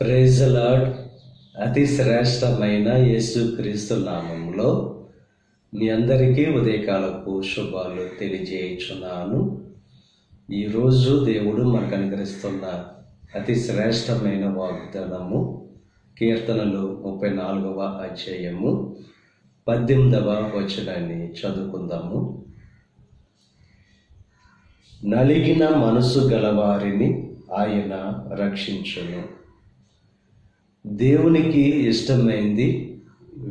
Praise the lord. అతి శ్రేష్టమైన యేసుక్రీస్తు నామములో మీ అందరికీ ఉదయకాలపు శుభాలు తెలియజేయుచున్నాను. ఈరోజు దేవుడు మనకు అనుగ్రహిస్తున్న అతి శ్రేష్టమైన వాగ్దానము కీర్తనలు 34వ అధ్యాయము 18వ వచనాన్ని చదువుకుందాము. నలిగిన మనసు గలవారిని ఆయన రక్షించును. దేవునికి ఇష్టమైంది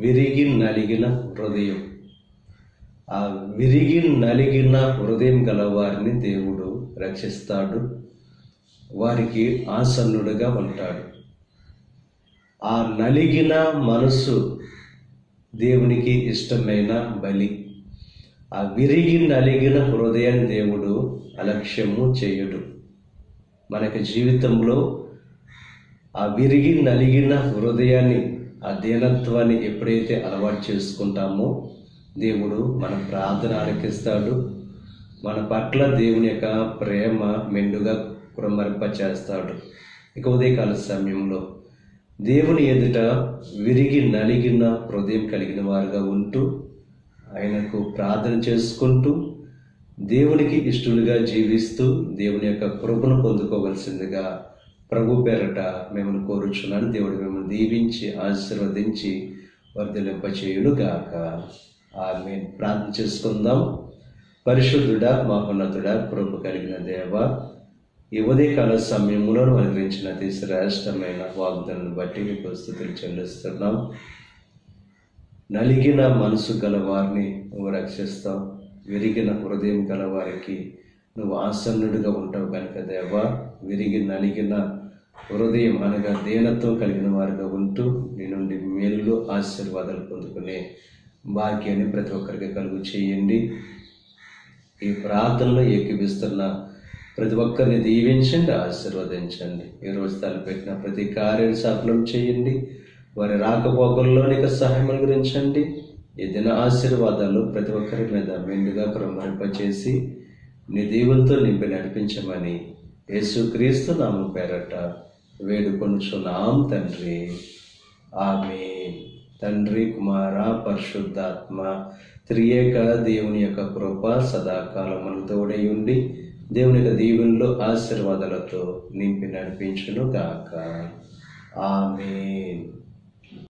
విరిగి నలిగిన హృదయం. ఆ విరిగి నలిగిన హృదయం గలవారిని దేవుడు రక్షిస్తాడు, వారికి ఆసన్నుడుగా ఉంటాడు. ఆ నలిగిన మనసు దేవునికి ఇష్టమైన బలి. ఆ విరిగి నలిగిన హృదయాన్ని దేవుడు అలక్ష్యము చేయడు. మనకి జీవితంలో ఆ విరిగి నలిగిన హృదయాన్ని, ఆ దీనత్వాన్ని ఎప్పుడైతే అలవాటు చేసుకుంటామో దేవుడు మన ప్రార్థన ఆలకిస్తాడు. మన పట్ల దేవుని యొక్క ప్రేమ మెండుగా కురమరింపచేస్తాడు. ఇక ఉదయకాల సమయంలో దేవుని ఎదుట విరిగి నలిగిన హృదయం కలిగిన వారుగా ఉంటూ ఆయనకు ప్రార్థన చేసుకుంటూ దేవునికి ఇష్టలుగా జీవిస్తూ దేవుని యొక్క కృపను పొందుకోవలసిందిగా ప్రభు పేరట మిమ్మల్ని కోరుచున్నాను. దేవుడు మిమ్మల్ని దీవించి ఆశీర్వదించి వర్ధిల్లింపచేయునుగాక. ఆమేన్. ప్రార్థన చేసుకుందాం. పరిశుద్ధుడా, మహోన్నతుడా, కృప కలిగిన దేవ, ఈ ఉదయకాల సమయంలో అనుగ్రహించిన అతి శ్రేష్టమైన వాగ్దానాన్ని బట్టి మీకు స్తుతులు చెల్లిస్తున్నాం. నలిగిన మనసు గలవారిని నువ్వు రక్షిస్తావు, విరిగిన హృదయం గలవారికి నువ్వు ఆసన్నుడిగా ఉంటావు కనుక దేవా, విరిగి నలిగిన హృదయం అనగా దీనత్వం కలిగిన వారుగా ఉంటూ నీ నుండి మేలు ఆశీర్వాదాలు పొందుకునే భాగ్యాన్ని ప్రతి ఒక్కరికి కలుగు చేయండి. ఈ ప్రార్థనలో ఏకీవిస్తున్న ప్రతి ఒక్కరిని దీవించండి, ఆశీర్వదించండి. ఈరోజు తలపెట్టిన ప్రతి కార్యం సఫలం చేయండి. వారి రాకపోకల్లో నీకు సహాయం అనుగ్రహించండి. ఈ దిన ఆశీర్వాదాలు ప్రతి ఒక్కరి మీద మెండుగా కురమరింపచేసి నీ దీవులతో నింపి నడిపించమని యేసుక్రీస్తు నామం పేరట వేడుకొనుచున్నాం తండ్రి. ఆమేన్. తండ్రి, కుమార, పరిశుద్ధాత్మ త్రియేక దేవుని యొక్క కృప సదాకాలం మనకు తోడై ఉండి దేవుని యొక్క దీవెనలు ఆశీర్వాదాలతో నింపి నడిపించును గాక. ఆమేన్.